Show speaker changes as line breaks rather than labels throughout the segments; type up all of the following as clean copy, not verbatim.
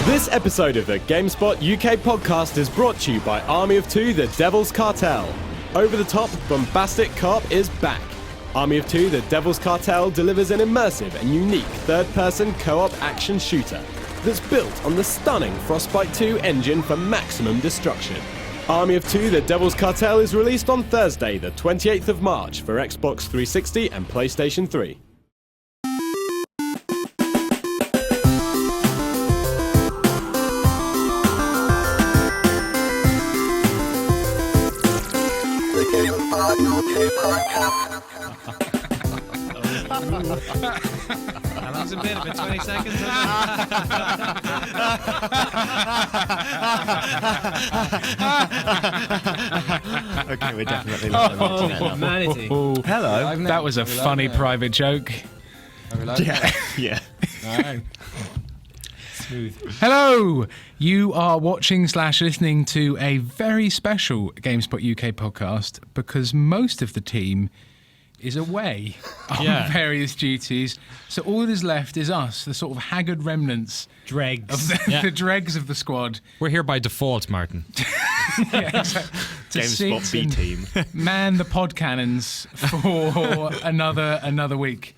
This episode of the GameSpot UK podcast is brought to you by Army of Two, The Devil's Cartel. Over-the-top, bombastic cop is back. Army of Two, The Devil's Cartel delivers an immersive and unique third-person co-op action shooter that's built on the stunning Frostbite 2 engine for maximum destruction. Army of Two, The Devil's Cartel is released on Thursday, the 28th of March for Xbox 360 and PlayStation 3.
How long's it been? About 20 seconds?
Okay, we're definitely live on internet now.
Humanity.
Hello.
That was a funny private joke.
Yeah.
Alright. Smooth.
Hello! You are watching/listening to a very special GameSpot UK podcast because most of the team is away on various duties. So all that is left is us, the sort of haggard remnants
Dregs.
of the dregs of the squad.
We're here by default, Martin.
Yeah, exactly. To
GameSpot
sit
B
and
team.
man the pod cannons for another week.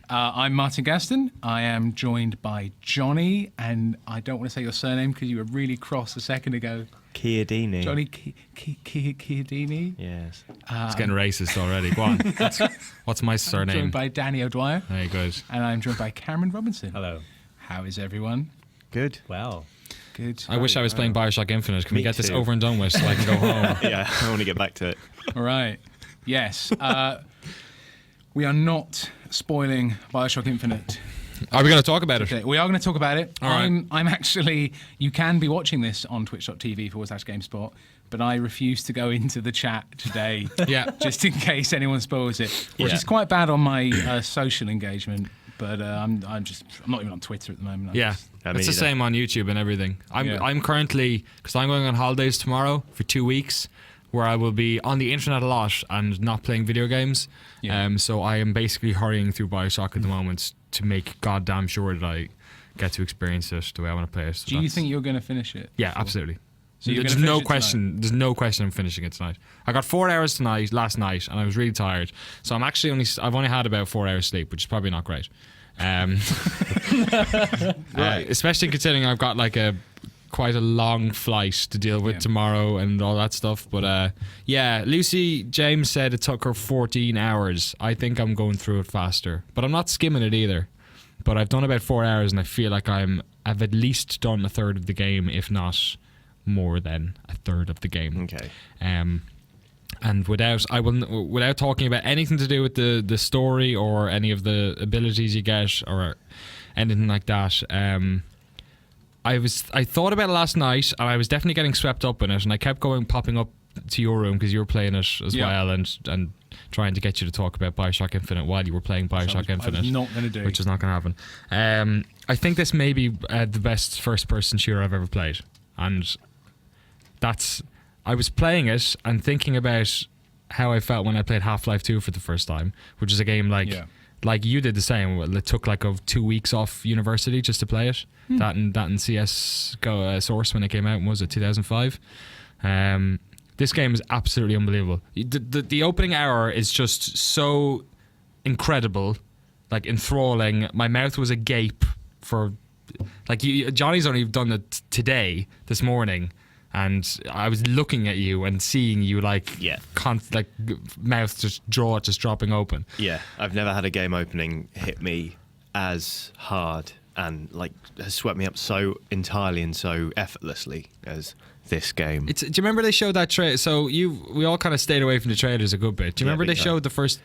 I'm Martin Gaston. I am joined by Johnny, and I don't want to say your surname because you were really cross a second ago.
Chiodini.
Johnny Chiodini.
Yes.
It's getting racist already. Go on. What's my
I'm
surname?
joined by Danny Dwyer,
Very good.
and I'm joined by Cameron Robinson.
Hello.
How is everyone?
Good.
Well.
Good.
I wish I was playing Bioshock Infinite. Can we
Me
get this
too.
over and done with so I can go home?
Yeah, I want to get back to it.
All right. Yes. We are not spoiling Bioshock Infinite.
Are we going to talk about it?
Okay, we are going to talk about it.
All right.
I'm actually, you can be watching this on twitch.tv/GameSpot, but I refuse to go into the chat today
Yeah.
just in case anyone spoils it, which
Yeah.
is quite bad on my social engagement, but I'm not even on Twitter at the moment. I'm
Yeah.
just-
I mean,
It's the
either.
same on YouTube and everything.
Yeah.
I'm currently, because I'm going on holidays tomorrow for 2 weeks, where I will be on the internet a lot and not playing video games.
Yeah.
So I am basically hurrying through Bioshock at the moment to make goddamn sure that I get to experience it the way I want to play it. So
Do you
that's-
think you're going to finish it?
Yeah, absolutely.
So you're
There's
gonna
no
finish it
question. There's no question I'm finishing it tonight. I got 4 hours last night, and I was really tired. So I've only had about 4 hours sleep, which is probably not great. Especially considering I've got like quite a long flight to deal with tomorrow and all that stuff. But Lucy James said it took her 14 hours. I think I'm going through it faster, but I'm not skimming it either. But I've done about 4 hours, and I feel like I've at least done a third of the game, if not more than a third of the game.
Okay.
And without talking about anything to do with the story or any of the abilities you get or anything like that, I thought about it last night, and I was definitely getting swept up in it, and I kept popping up to your room because you were playing it as well, and trying to get you to talk about Bioshock Infinite while you were playing Bioshock Infinite.
I was not going to do.
Which is not going to happen. I think this may be the best first-person shooter I've ever played, and I was playing it and thinking about how I felt when I played Half-Life 2 for the first time, which is a game like you did the same. It took like 2 weeks off university just to play it. That and CS Source when it came out, was it 2005? This game is absolutely unbelievable. The opening hour is just so incredible, like enthralling. My mouth was agape for Johnny's only done it today, this morning, and I was looking at you and seeing you mouth just dropping open.
Yeah, I've never had a game opening hit me as hard and has swept me up so entirely and so effortlessly as this game.
Do you remember they showed that trailer? So we all kind of stayed away from the trailers a good bit. Do you remember they showed the first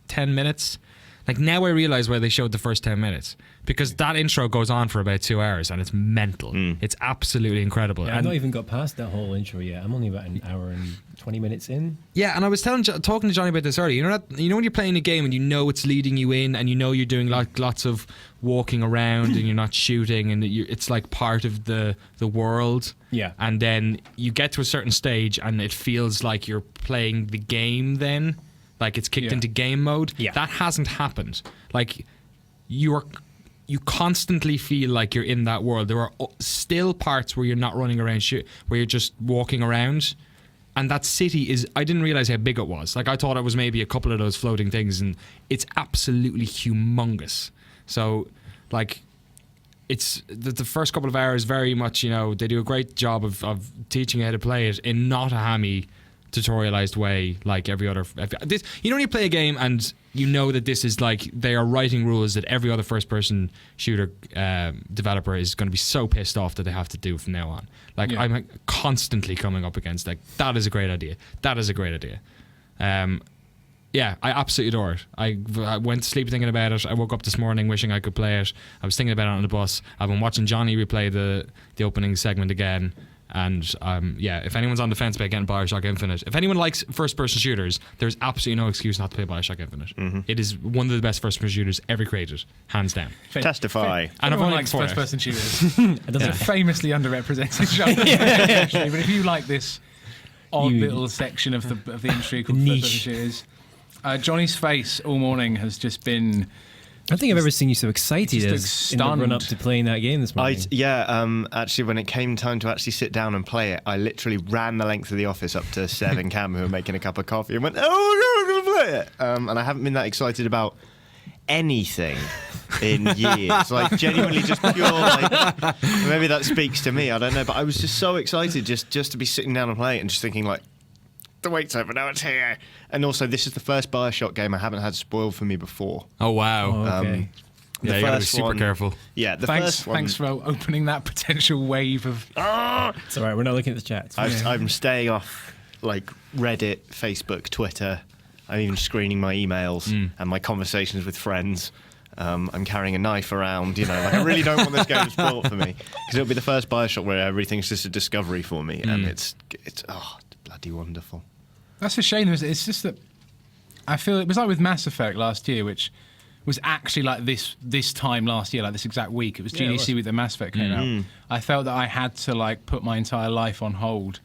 10 minutes? Like, now I realise why they showed the first 10 minutes. Because that intro goes on for about 2 hours, and it's mental. It's absolutely incredible.
Yeah, I've not even got past that whole intro yet. I'm only about an hour and 20 minutes in.
Yeah, and I was talking to Johnny about this earlier. You know when you're playing a game and you know it's leading you in, and you know you're doing lots of walking around and you're not shooting, and it's like part of the world.
Yeah.
And then you get to a certain stage and it feels like you're playing the game then. Like it's kicked into game mode.
Yeah.
That hasn't happened. Like, you are you constantly feel like you're in that world. There are still parts where you're not running around, where you're just walking around. And that city is, I didn't realize how big it was. Like, I thought it was maybe a couple of those floating things, and it's absolutely humongous. So, like, it's the first couple of hours very much, they do a great job of teaching you how to play it in not a hammy, tutorialized way like every other. When you play a game and you know that this is like they are writing rules that every other first-person shooter developer is going to be so pissed off that they have to do from now on. Like, I'm constantly coming up against like, that is a great idea. That is a great idea. Yeah, I absolutely adore it. I went to sleep thinking about it. I woke up this morning wishing I could play it. I was thinking about it on the bus. I've been watching Johnny replay the opening segment again. And if anyone's on the fence about getting Bioshock Infinite, if anyone likes first-person shooters, there's absolutely no excuse not to play Bioshock Infinite. Mm-hmm. It is one of the best first-person shooters ever created, hands down.
Testify.
And everyone likes first-person shooters. It's a famously underrepresented genre. Actually, but if you like this odd little section of the industry called first-person shooters, Johnny's face all morning has just been.
I don't think I've ever seen you so excited as in the run-up to playing that game this morning.
Actually, when it came time to actually sit down and play it, I literally ran the length of the office up to Seb and Cam, who were making a cup of coffee, and went, "Oh, we're going to play it!" And I haven't been that excited about anything in years. Like, genuinely just pure, like, maybe that speaks to me, I don't know, but I was just so excited just to be sitting down and playing it and just thinking, like, the wait's over, now it's here. And also, this is the first Bioshock game I haven't had spoiled for me before.
Oh, wow.
Okay.
You gotta be super careful.
Yeah,
first one. Thanks for opening that potential wave of.
It's all right, we're not looking at the chat.
I'm staying off, like, Reddit, Facebook, Twitter. I'm even screening my emails and my conversations with friends. I'm carrying a knife around, like, I really don't want this game spoiled for me, because it'll be the first Bioshock where everything's just a discovery for me, and it's bloody wonderful. That's
a shame. It's just that I feel it was like with Mass Effect last year, which was actually like this time last year, like this exact week. It was GDC with the Mass Effect came out. I felt that I had to like put my entire life on hold,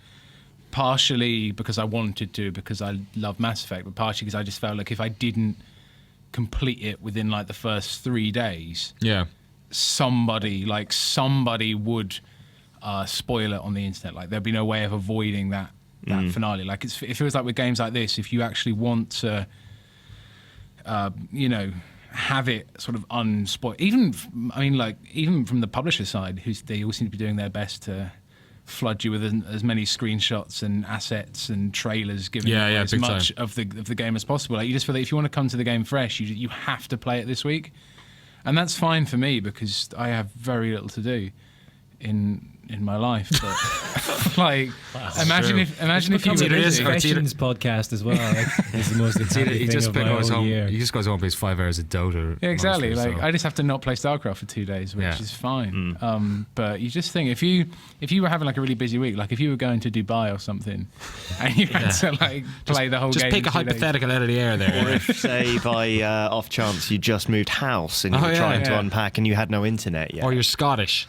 partially because I wanted to, because I love Mass Effect, but partially because I just felt like if I didn't complete it within like the first 3 days, somebody would spoil it on the internet. Like, there'd be no way of avoiding that finale. Like, it feels like with games like this, if you actually want to have it sort of unspoiled, even from the publisher side, they all seem to be doing their best to flood you with as many screenshots and assets and trailers, giving you as much of the game as possible. Like, you just feel that if you want to come to the game fresh, you have to play it this week, and that's fine for me because I have very little to do in my life. But like, imagine if you were busy.
Questions podcast as well. Like, it's the most exciting thing of my whole year.
He just goes home and plays 5 hours of Dota.
Yeah, exactly. Like, I just have to not play Starcraft for 2 days, which is fine. But you just think if you were having like a really busy week, like if you were going to Dubai or something, and you had to like play the whole game.
Just pick a hypothetical out of the air there.
Or if, say, by off chance you just moved house and you were trying to unpack and you had no internet yet.
Or you're Scottish.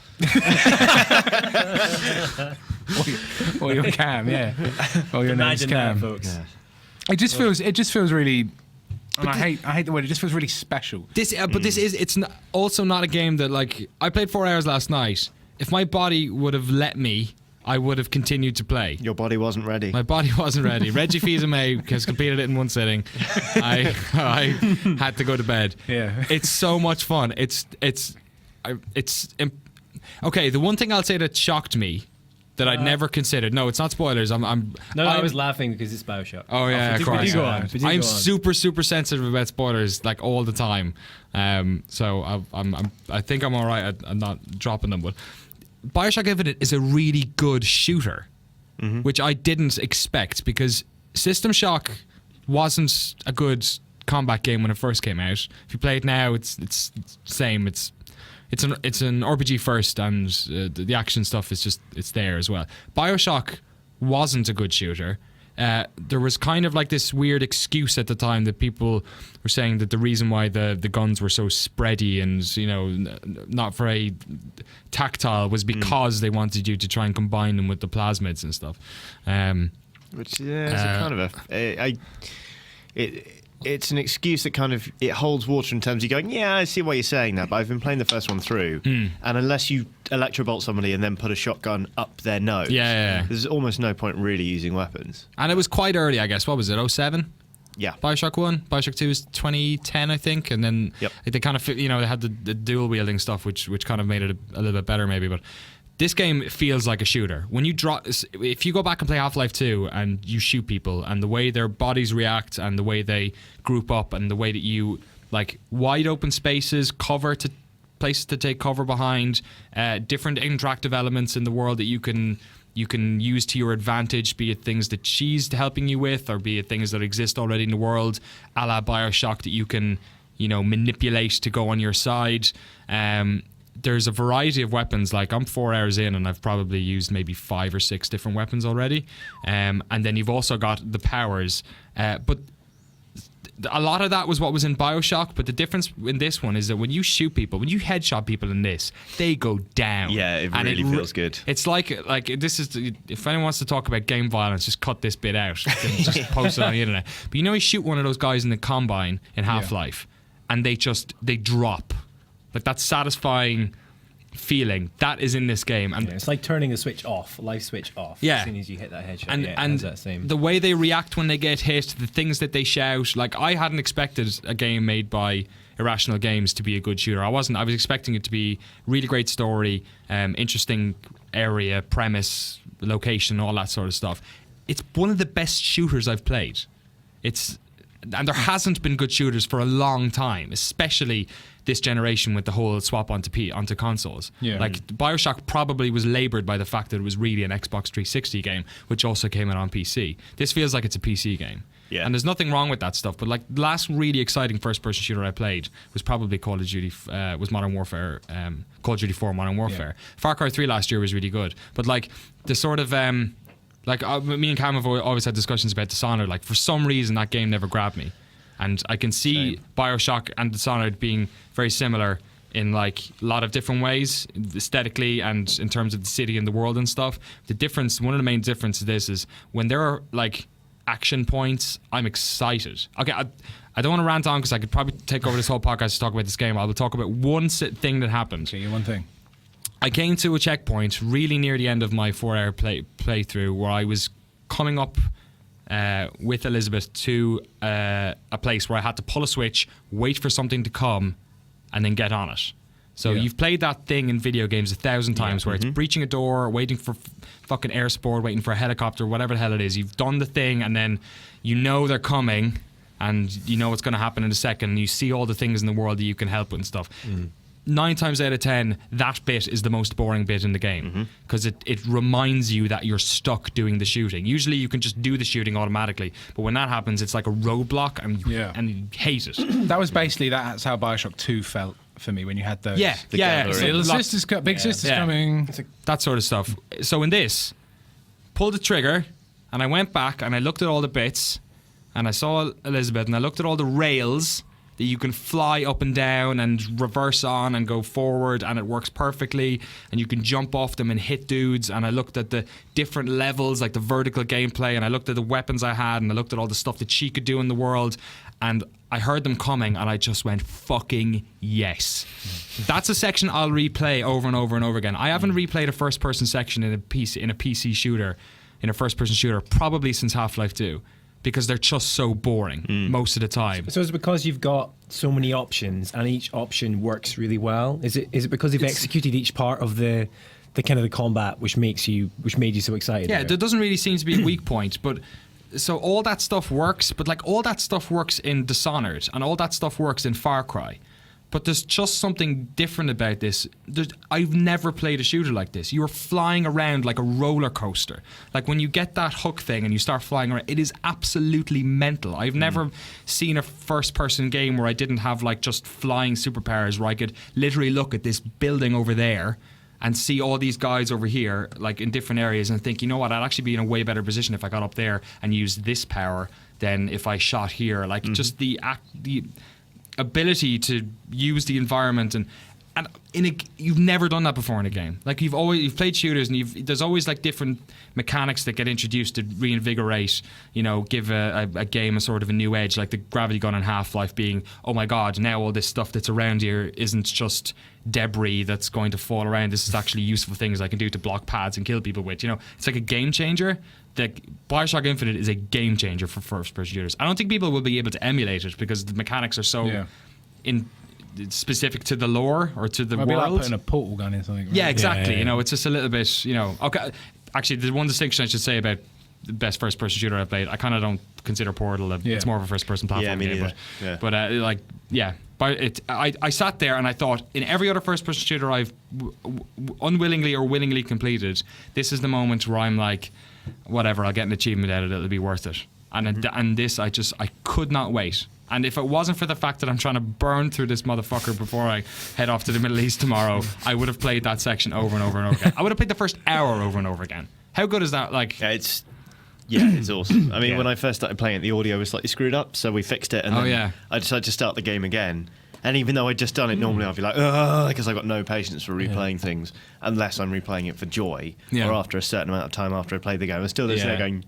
or your Cam, or your name's Cam,
folks.
Yeah. It just feels really. And I hate the word. It just feels really special.
But it's also not a game that, like, I played 4 hours last night. If my body would have let me, I would have continued to play.
Your body wasn't ready.
My body wasn't ready. Reggie Fils-Aimé has completed it in one sitting. I had to go to bed.
Yeah,
it's so much fun. Okay, the one thing I'll say that shocked me that I'd never considered. No, it's not spoilers.
I was laughing because it's Bioshock.
Oh yeah, of course. I'm super sensitive about spoilers, like, all the time. So I think I'm all right. I'm not dropping them. But Bioshock Infinite is a really good shooter, which I didn't expect, because System Shock wasn't a good combat game when it first came out. If you play it now, it's the same. It's an RPG first, and the action stuff is just, it's there as well. Bioshock wasn't a good shooter. There was kind of like this weird excuse at the time that people were saying that the reason why the guns were so spready and not very tactile was because they wanted you to try and combine them with the plasmids and stuff.
Which is kind of it's an excuse that kind of it holds water in terms of going, yeah, I see why you're saying that, but I've been playing the first one through, and unless you electrobolt somebody and then put a shotgun up their nose, there's almost no point really using weapons.
And it was quite early, I guess. What was it? 07?
Yeah.
Bioshock 1, Bioshock 2 was 2010, I think, and then they kind of, they had the dual wielding stuff, which kind of made it a little bit better, maybe. But this game feels like a shooter. When you if you go back and play Half-Life 2 and you shoot people, and the way their bodies react, and the way they group up, and the way that you wide open spaces, places to take cover behind, different interactive elements in the world that you can use to your advantage, be it things that she's helping you with, or be it things that exist already in the world, a la Bioshock, that you can, manipulate to go on your side. There's a variety of weapons. Like, I'm 4 hours in and I've probably used maybe 5 or 6 different weapons already. And then you've also got the powers. But a lot of that was what was in Bioshock, but the difference in this one is that when you shoot people, when you headshot people in this, they go down.
Yeah, it really feels good.
It's like this is, if anyone wants to talk about game violence, just cut this bit out and just post it on the internet. But you shoot one of those guys in the Combine in Half-Life, and they drop. Like, that satisfying feeling that is in this game, and
it's like turning a switch off, a light switch off. As soon as you hit that headshot,
and
that same.
The way they react when they get hit, the things that they shout. Like, I hadn't expected a game made by Irrational Games to be a good shooter. I was expecting it to be really great story, interesting area, premise, location, all that sort of stuff. It's one of the best shooters I've played. And there hasn't been good shooters for a long time, especially this generation with the whole swap onto consoles.
Yeah.
Like, Bioshock probably was laboured by the fact that it was really an Xbox 360 game, which also came out on PC. This feels like it's a PC game.
Yeah.
And there's nothing wrong with that stuff. But like, the last really exciting first-person shooter I played was probably Call of Duty, was Modern Warfare, Call of Duty 4 Modern Warfare. Yeah. Far Cry 3 last year was really good. But like, the sort of... me and Cam have always had discussions about Dishonored. Like, for some reason, that game never grabbed me. And I can see Bioshock and Dishonored being very similar in like a lot of different ways, aesthetically and in terms of the city and the world and stuff. One of the main differences of this is when there are like action points, I'm excited. Okay, I don't want to rant on because I could probably take over this whole podcast to talk about this game. I will talk about one thing that happened.
Okay, one thing.
I came to a checkpoint really near the end of my 4-hour playthrough where I was coming up with Elizabeth to a place where I had to pull a switch, wait for something to come, and then get on it. So you've played that thing in video games 1,000 times where it's breaching a door, waiting for fucking air support, waiting for a helicopter, whatever the hell it is. You've done the thing, and then they're coming, and you know what's going to happen in a second, and you see all the things in the world that you can help with and stuff. 9 times out of 10, that bit is the most boring bit in the game because it reminds you that you're stuck doing the shooting. Usually you can just do the shooting automatically, but when that happens, it's like a roadblock, and you hate it.
That was basically that's how Bioshock 2 felt for me when you had those.
Little
sisters, big sisters coming.
That sort of stuff. So in this, pulled the trigger, and I went back and I looked at all the bits, and I saw Elizabeth, and I looked at all the rails that you can fly up and down and reverse on and go forward, and it works perfectly, and you can jump off them and hit dudes. And I looked at the different levels, like the vertical gameplay, and I looked at the weapons I had, and I looked at all the stuff that she could do in the world, and I heard them coming, and I just went, fucking yes. That's a section I'll replay over and over and over again. I haven't replayed a first-person section in a PC shooter, in a first-person shooter, probably since Half-Life 2. Because they're just so boring most of the time.
So is it because you've got so many options and each option works really well? Is it because you've executed each part of the kind of the combat which made you so excited?
Yeah, there doesn't really seem to be a weak point, but so all that stuff works, but like all that stuff works in Dishonored and all that stuff works in Far Cry. But there's just something different about this. I've never played a shooter like this. You're flying around like a roller coaster. Like when you get that hook thing and you start flying around, it is absolutely mental. I've never seen a first-person game where I didn't have like just flying superpowers, where I could literally look at this building over there and see all these guys over here, like in different areas, and think, you know what, I'd actually be in a way better position if I got up there and used this power than if I shot here. Like just the ability to use the environment, and and you've never done that before in a game. Like you've played shooters, and there's always like different mechanics that get introduced to reinvigorate, give a game a sort of a new edge, like the gravity gun in Half-Life being, oh my god, now all this stuff that's around here isn't just debris that's going to fall around. This is actually useful things I can do to block pads and kill people with. It's like a game changer. The Bioshock Infinite is a game changer for first-person shooters. I don't think people will be able to emulate it because the mechanics are so specific to the lore or to the world.
Be like putting a portal gun in something. Right?
Yeah, exactly. It's just a little bit. Okay. Actually, there's one distinction I should say about the best first-person shooter I've played. I kind of don't consider Portal. It's more of a first-person platform game. But I sat there and I thought, in every other first-person shooter I've unwillingly or willingly completed, this is the moment where I'm like, whatever, I'll get an achievement out of it. It'll be worth it. And this, I could not wait. And if it wasn't for the fact that I'm trying to burn through this motherfucker before I head off to the Middle East tomorrow, I would have played that section over and over and over again. I would have played the first hour over and over again. How good is that? Like,
it's awesome. I mean, when I first started playing it, the audio was slightly screwed up, so we fixed it, and then I decided to start the game again. And even though I'd just done it, normally I'd be like, because I've got no patience for replaying things, unless I'm replaying it for joy, or after a certain amount of time after I played the game. I'm still there going,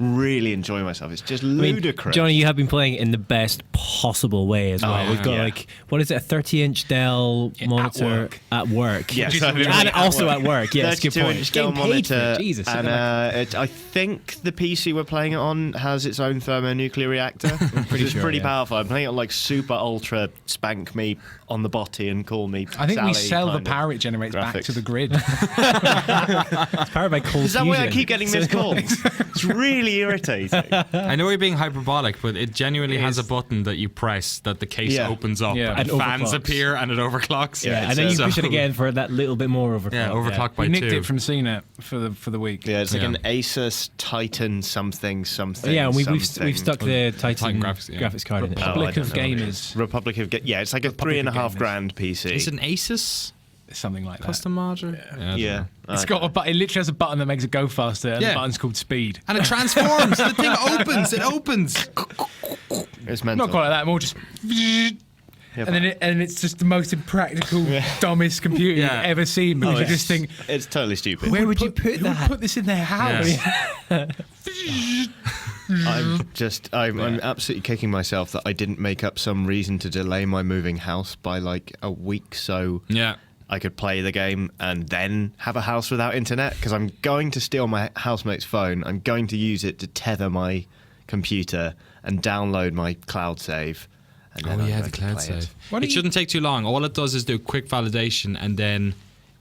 really enjoy myself. It's just ludicrous.
Johnny, you have been playing it in the best possible way as well. We've got what is it, a 30-inch Dell monitor at work.
Yes,
and also at work. Yeah, that's a good point.
It's Dell monitor.
Jesus.
And I think the PC we're playing it on has its own thermonuclear reactor. It's pretty powerful. I'm playing it on like super ultra spank me on the body and call me
I think
Sally
we sell the power it generates
graphics.
back to the grid.
It's powered by cold
Is that
fusion.
why I keep getting missed calls? It's really irritating.
I know you're being hyperbolic, but it genuinely has a button that you press that the case opens up and fans appear and it overclocks.
And then you push it again for that little bit more overclock.
Yeah, overclock by
we nicked
2.
it from CNET for the week.
Yeah, it's like an Asus Titan something.
Yeah, and we've stuck the Titan graphics card in it.
Republic of Gamers.
Republic of it's like a $3,500 PC.
It's an Asus
something like that.
custom module.
Yeah.
It's got a button. It literally has a button that makes it go faster, and the button's called speed.
And it transforms. The thing opens. It opens.
It's mental.
Not quite like that. More just. And it's just the most impractical, dumbest computer you've ever seen. Because you just think,
it's totally stupid.
Where would you put that?
Who would put this in their house?
I'm absolutely kicking myself that I didn't make up some reason to delay my moving house by like a week, so I could play the game and then have a house without internet, because I'm going to steal my housemate's phone. I'm going to use it to tether my computer and download my cloud save. And then
the cloud save. It shouldn't take too long. All it does is do quick validation, and then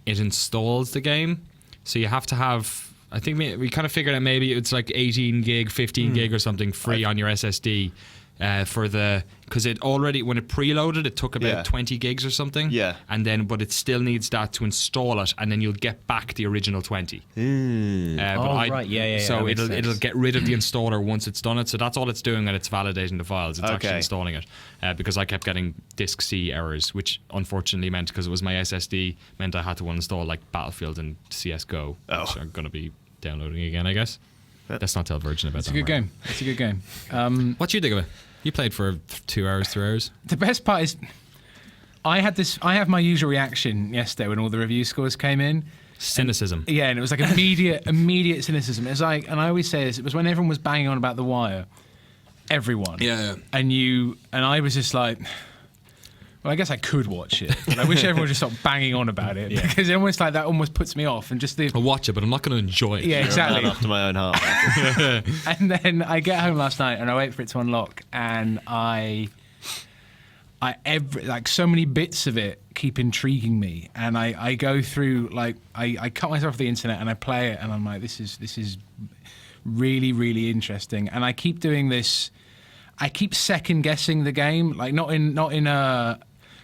it installs the game. So you have to have, I think we kind of figured out maybe it's like 18 gig, 15 gig or something free on your SSD because it already, when it preloaded, it took about 20 gigs or something.
Yeah.
And then, but it still needs that to install it, and then you'll get back the original 20.
Right.
So it'll get rid of the installer once it's done it. So that's all it's doing, and it's validating the files. It's actually installing it. Because I kept getting disk C errors, which unfortunately meant, because it was my SSD, meant I had to uninstall like Battlefield and CSGO, which I'm going to be downloading again, I guess. Let's not tell Virgin about that.
It's a good game.
What do you think of it? You played for 2 hours, 3 hours.
The best part is, I have my usual reaction yesterday when all the review scores came in.
Cynicism.
And it was like immediate cynicism. It's like, and I always say this, it was when everyone was banging on about The Wire. Everyone.
Yeah.
And I was just like, well, I guess I could watch it. But I wish everyone would just stop banging on about it, because it almost like that almost puts me off. And just
I'll watch it, but I'm not going to enjoy it.
Yeah, exactly.
After my own heart.
And then I get home last night and I wait for it to unlock, and so many bits of it keep intriguing me, and I go through, like, I cut myself off the internet and I play it, and I'm like, this is really, really interesting. And I keep doing this. I keep second guessing the game, like not in a.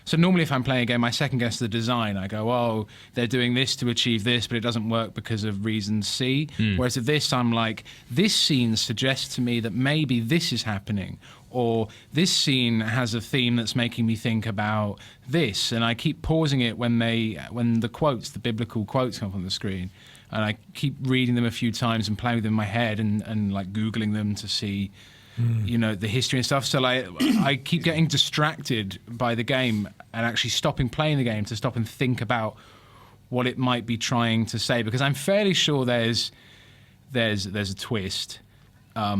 So normally if I'm playing a game, I second guess the design. I go, oh, they're doing this to achieve this, but it doesn't work because of reason C. Whereas with this, I'm like, this scene suggests to me that maybe this is happening, or this scene has a theme that's making me think about this. And I keep pausing it when the biblical quotes come up on the screen. And I keep reading them a few times and playing with them in my head and like Googling them to see you know, the history and stuff. So like, I keep getting distracted by the game and actually stopping playing the game to stop and think about what it might be trying to say, because I'm fairly sure there's a twist. I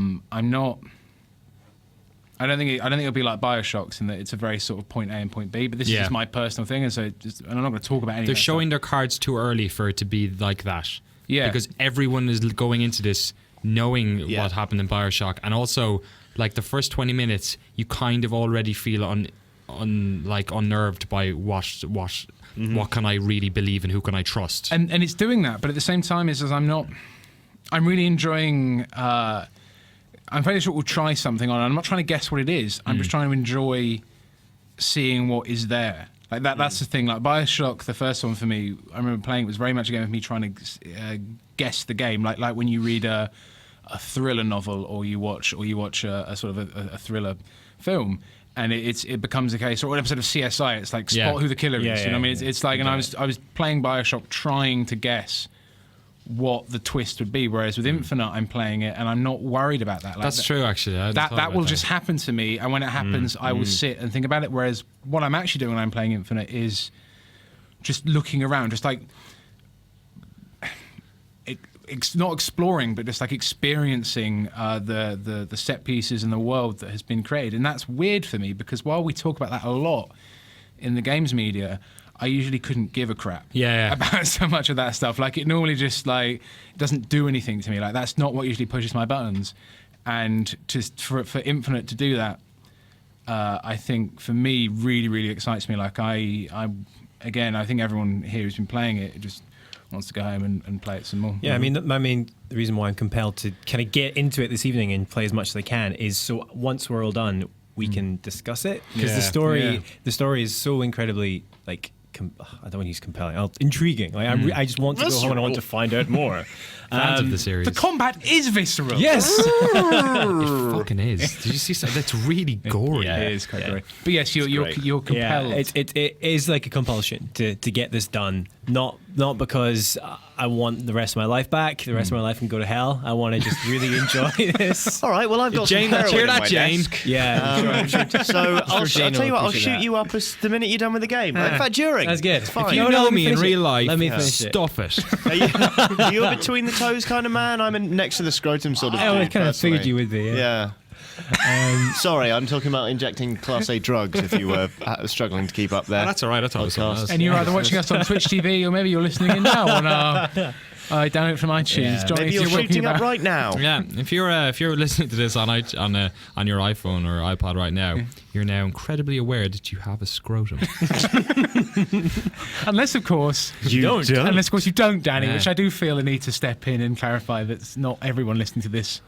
don't think it'll be like Bioshocks in that it's a very sort of point A and point B, but this is just my personal thing, and so and I'm not going to talk about anything.
They're showing their cards too early for it to be like that.
Yeah.
Because everyone is going into this knowing what happened in Bioshock, and also like the first 20 minutes, you kind of already feel unnerved by what can I really believe and who can I trust.
And it's doing that, but at the same time, I'm really enjoying. I'm fairly sure we'll try something on. I'm not trying to guess what it is. I'm just trying to enjoy seeing what is there. Like that. That's the thing. Like Bioshock, the first one for me, I remember playing. It was very much a game of me trying to guess the game. Like when you read a thriller novel, or you watch a sort of a thriller film, and it becomes a case, or an episode of CSI. It's like spot who the killer is. You know what I mean? It's like, and I was playing Bioshock trying to guess what the twist would be, whereas with Infinite I'm playing it and I'm not worried about that. Like,
that's true, actually.
That will just happen to me, and when it happens I will sit and think about it, whereas what I'm actually doing when I'm playing Infinite is just looking around, just like not exploring, but just like experiencing the set pieces and the world that has been created. And that's weird for me, because while we talk about that a lot in the games media, I usually couldn't give a crap about so much of that stuff. Like, it normally just like doesn't do anything to me. Like, that's not what usually pushes my buttons. And just for Infinite to do that, I think for me really, really excites me. Like I think everyone here who's been playing it just wants to go home and play it some more.
Yeah, I mean, the reason why I'm compelled to kind of get into it this evening and play as much as I can is so once we're all done, we can discuss it, because the story is so incredibly like. I don't want to use compelling. Intriguing. Like I just want to go home and I want to find out more.
Fans of the series.
The combat is visceral.
Yes,
it fucking is. Did you see something? That's really gory.
Yeah, it is quite gory. But yes, you're compelled.
Yeah, it is like a compulsion to get this done. Not because I want the rest of my life back. The rest of my life can go to hell. I want to just really enjoy this.
All right. Well, I've got
Jane.
some heroin
Cheer
in
that,
my
Jane.
desk.
Yeah.
So I'll
Jane
tell you
will
what. I'll
appreciate
shoot you up the minute you're done with the game. In fact, during.
That's good.
It's fine.
If you
No,
know
let me
me in
finish
real
it.
life,
Let me finish it.
stop it.
Are you a between the toes kind of man? I'm next to the scrotum sort of.
I
dude,
kind of
personally.
figured you would be.
Yeah. Sorry, I'm talking about injecting Class A drugs. If you were struggling to keep up there.
Oh, that's all right. I thought it was something else.
And you're either watching us on Twitch TV, or maybe you're listening in now on our download from iTunes.
Yeah.
Johnny,
Maybe you're shooting up right now.
Yeah, if you're listening to this on your iPhone or iPod right now, you're now incredibly aware that you have a scrotum.
Unless, of course,
You don't.
Unless, of course, you don't, Danny,
Yeah.
which I do feel a need to step in and clarify that not everyone listening to this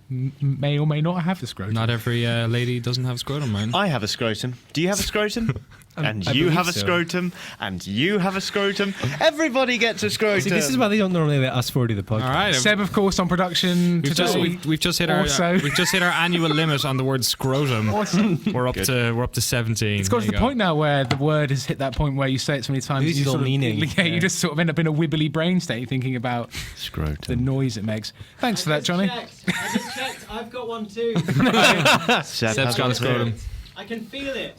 may or may not have the scrotum.
Not every lady doesn't have a scrotum, man.
I have a scrotum. Do you have a scrotum? And
I
you
believe
have a
so.
scrotum. And you have a scrotum. Everybody gets a scrotum.
See, this is why they don't normally let us four do the podcast.
All right.
Seb, of course, on production today.
We've just hit our annual limit on the word scrotum. We're up to 17.
It's got to the point now where the word has hit that point where you say it so many times.
Loses
you
all
sort of-
meaning.
Yeah, you just sort of end up in a wibbly brain state thinking about the
scrotum.
noise it makes. Thanks for that, Johnny.
I just checked. I've got one too.
Seb's got a scrotum.
I can feel it.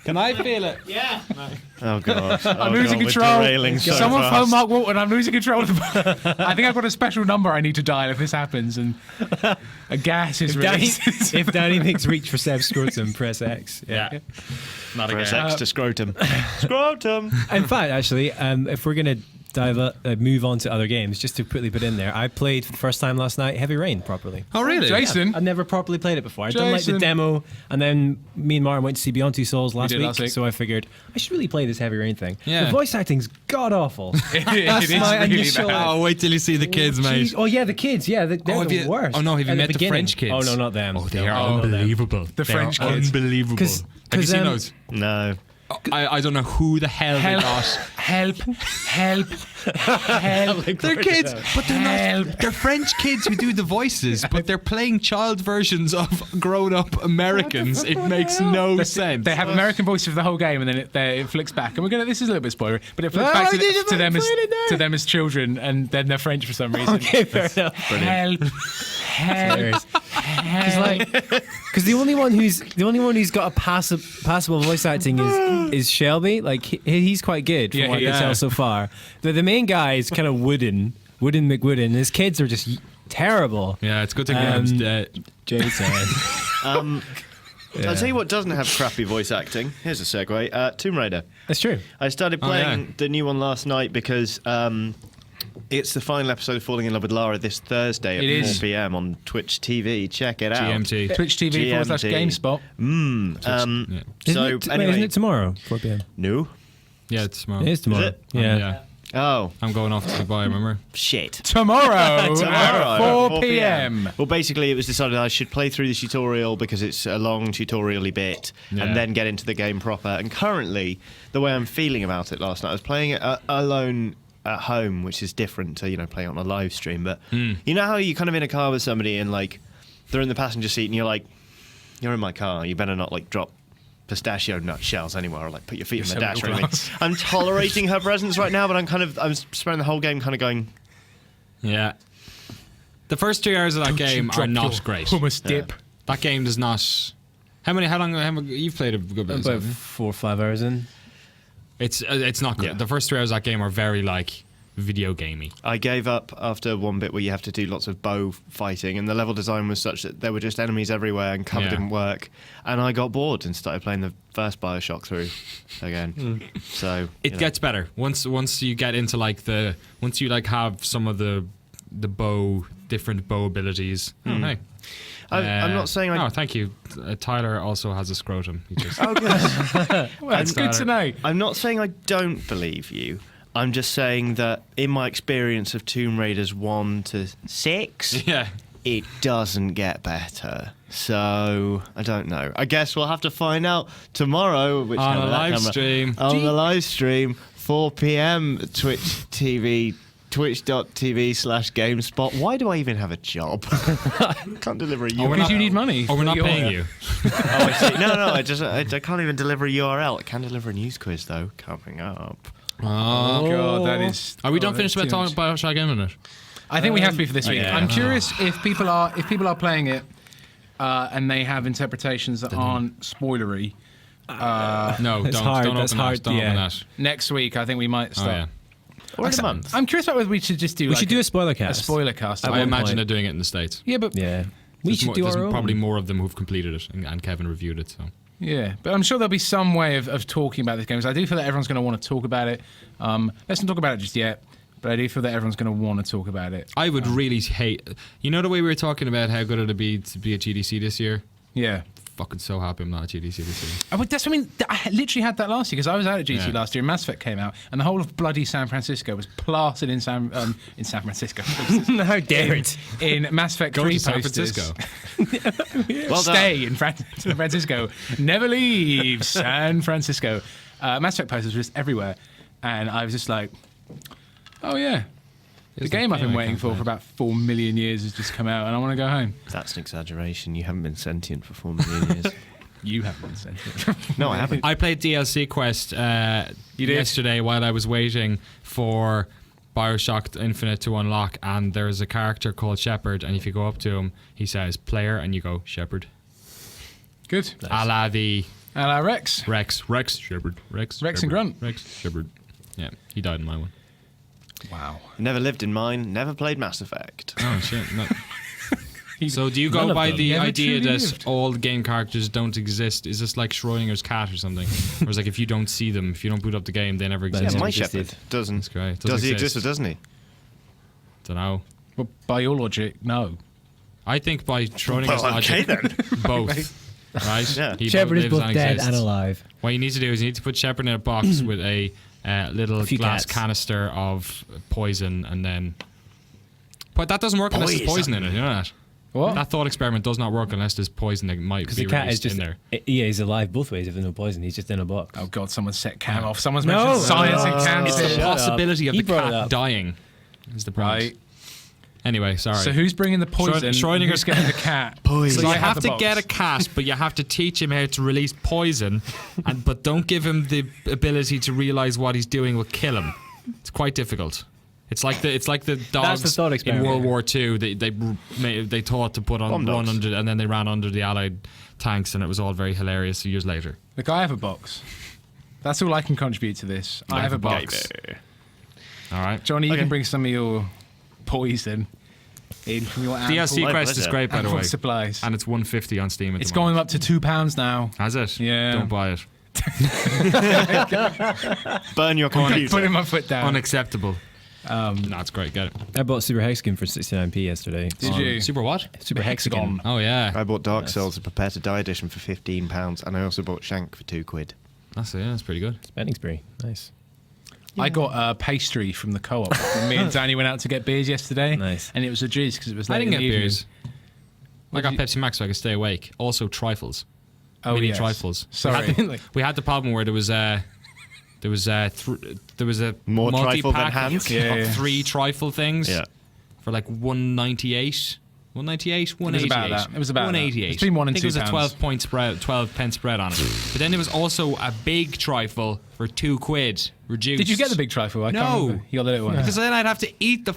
Can I feel it?
Yeah.
Oh, God.
I'm losing control. Someone phone Mark Walton. I'm losing control. I think I've got a special number I need to dial if this happens, and a gas is released.
If Danny makes reach for Seb's scrotum, press X.
Yeah. Not
Press
again.
X to scrotum. Scrotum.
In fact, actually, if we're going to move on to other games, just to quickly put in there, I played for the first time last night Heavy Rain properly.
Oh, really?
Jason.
I'd never properly played it before. I'd done like the
Jason.
demo, and then me and Martin went to see Beyond Two Souls last
did
week,
last week.
so I figured I should really play this Heavy Rain thing.
Yeah.
The voice acting's god awful.
It is
my
really
initial-
bad.
Oh, wait till you see the kids, mate.
Jeez. Oh yeah, the kids. Yeah, they're
have
the
you-
worst.
oh, no, have you
At
met the
beginning.
French kids?
Oh no, not them.
Oh, they are
No, not them.
unbelievable.
The
They
French
are
kids.
unbelievable. Have you
'cause,
seen those?
No.
I don't know who the hell they got.
Help.
They're kids, but they're not. They're French kids who do the voices, but they're playing child versions of grown-up Americans. It makes no sense.
They have American voices for the whole game, and then it flicks back. And this is a little bit spoilery, but it flicks back to them as children, and then they're French for some reason.
Okay, fair enough.
Help.
Because the only one who's got a passable voice acting is Shelby. Like he's quite good from what I can tell so far. The main guy is kind of Wooden McWooden. And his kids are just terrible.
Yeah, it's good to get
Jason.
I'll tell you what doesn't have crappy voice acting. Here's a segue. Tomb Raider.
That's true.
I started playing the new one last night because it's the final episode of Falling in Love with Lara this Thursday at 4 p.m. on Twitch TV. Check it out.
GMT.
Twitch TV /GameSpot.
Isn't it tomorrow? 4 p.m.
No.
Yeah, it's tomorrow.
It is tomorrow.
Is it?
Yeah.
Oh.
I'm going off to Dubai, remember?
Shit.
Tomorrow at 4 p.m.
Well, basically, it was decided I should play through the tutorial because it's a long tutorial-y bit, and then get into the game proper. And currently, the way I'm feeling about it last night, I was playing it alone at home, which is different to, playing on a live stream. But you know how you're kind of in a car with somebody and, like, they're in the passenger seat and you're like, you're in my car, you better not, like, drop pistachio nut shells anywhere, or like put your feet in the dash. I'm tolerating her presence right now, but I'm spending the whole game kind of going.
Yeah. The first 2 hours of that game are not great.
Hummus dip.
That game does not. How long you've played a good bit?
About 4 or 5 hours in.
It's not good.
Yeah.
The first 3 hours of that game are very like video gamey.
I gave up after one bit where you have to do lots of bow fighting, and the level design was such that there were just enemies everywhere and cover didn't work, and I got bored and started playing the first Bioshock through again. So
it gets better once you get into once you have some of the different bow abilities. Hey.
I'm not saying
No, thank you. Tyler also has a scrotum. He just,
Oh, good.
Well, it's good to know.
I'm not saying I don't believe you. I'm just saying that in my experience of Tomb Raiders 1 to 6, it doesn't get better. So, I don't know. I guess we'll have to find out tomorrow.
on a live stream.
On the live stream, 4 p.m. Twitch TV. Twitch.tv/GameSpot. Why do I even have a job? I can't deliver a URL.
Because you need money.
Or we're not paying you.
Oh, I see. No, I can't even deliver a URL. I can deliver a news quiz, though, coming up.
Oh, God, that is...
Are we done finished about talking about Bioshock Infinite?
I think we have to be for this week.
yeah.
I'm curious if people are playing it and they have interpretations that aren't spoilery.
No,
It's
don't
hard,
open
that's
that.
hard,
Don't
yeah.
open that.
Next week, I think we might
Oh,
start.
yeah.
Or in a month.
I'm curious about whether we should just do.
We should do a spoiler
a
cast.
spoiler cast.
I
one
imagine
point.
they're doing it in the States.
Yeah, but
Yeah. We should do
There's
our own.
probably more of them who've completed it, and Kevin reviewed it. So
yeah, but I'm sure there'll be some way of talking about this game. So I do feel that everyone's going to want to talk about it. Let's not talk about it just yet, but I do feel that everyone's going to want to talk about it.
I would really hate. You know the way we were talking about how good it'd be to be at GDC this year.
Yeah.
Fucking so happy I'm not at GDC this year.
That's what I mean. I literally had that last year because I was out at GDC
Yeah.
last year and Mass Effect came out and the whole of bloody San Francisco was plastered in San Francisco.
How dare it?
In Mass Effect
Go
3
to San
posters.
Francisco.
Well done.
Stay in San Francisco. Never leave San Francisco. Mass Effect posters were just everywhere. And I was just like, oh yeah. The game I've been waiting for about 4 million years has just come out and I want to go home.
That's an exaggeration. You haven't been sentient for 4 million years.
You haven't been sent it.
No, I haven't.
I played DLC Quest yesterday while I was waiting for Bioshock Infinite to unlock, and there's a character called Shepard, and if you go up to him, he says player, and you go Shepard.
Good.
A la the
A la Rex.
Rex Shepard. Rex
and
Shepard.
Grunt.
Rex Shepard. Yeah, he died in my one.
Wow.
Never lived in mine, never played Mass Effect.
Oh shit. No. So do you
None
go
of
by
them.
the
Never
idea
truly
that
lived.
all the game characters don't exist? Is this like Schrodinger's cat or something? Or is like if you don't see them, if you don't boot up the game, they never exist?
Yeah,
Doesn't
my
exist.
Shepherd doesn't.
That's great.
Does he
exist
exist or doesn't he?
Don't know.
Well, by your logic, no.
I think by Schrodinger's logic, both. Right?
Yeah.
He
Shepard
both
is
lives
both dead
exists.
and alive.
What you need to do is you need to put Shepard in a box with a little
few
glass
cats.
canister of poison, and then. But that doesn't work unless there's poison in it. You know that?
What?
That thought experiment does not work unless there's poison that might
Because
be
the cat
released
is just
in there.
Yeah, he's alive both ways if there's no poison. He's just in a box.
Oh God! Someone set Cam off. Someone's
No.
mentioned science and
No.
cancer.
It's the
Shut up.
possibility of
He
the
brought it
cat
up.
dying. Is the problem.
Right.
Anyway, sorry.
So who's bringing the poison?
Schrodinger's
Who's getting the cat?
So you
I
have
the
to get a
box.
cat, but you have to teach him how to release poison, but don't give him the ability to realize what he's doing will kill him. It's quite difficult. It's like the
That's
dogs
the thought
in
experiment.
World War II. They taught to put on
Bomb
run
dogs.
under, and then they ran under the Allied tanks, and it was all very hilarious years later.
Look, I have a box. That's all I can contribute to this. I have a box.
All right.
Johnny, you can bring some of your poison in from your
DLC
My
Quest is
pleasure.
great, by the
ample
way,
supplies.
and it's $150 on Steam.
It's going up to £2 now.
Has it?
Yeah.
Don't buy it.
Burn your computer.
Putting my foot down.
Unacceptable. No, it's great. Get it.
I bought Super Hexagon for 69p yesterday.
Did you?
Super what?
Super Hexagon.
Oh yeah.
I bought Dark Souls, the Prepare to Die edition for £15, and I also bought Shank for £2.
That's pretty good.
Spending spree. Nice.
I got a pastry from the co-op. Me and Danny went out to get beers yesterday.
Nice.
And it was a juice because it was late
I didn't
in
get
the evening.
beers. I got Pepsi Max so I could stay awake. Also trifles.
Oh,
Mini
yes.
trifles.
Sorry.
We had the problem where there was a
More trifle than
multi-pack
hands?
of
Yeah, yeah.
3 trifle things
Yeah.
for like 198. 198, 188.
about that. It was about that.
188.
It's been £1 and
I think it was a
£2.
12 pence spread on it. But then there was also a big trifle for £2 reduced.
Did you get the big trifle? I can't
No.
remember. You got the little one.
Because then I'd have to eat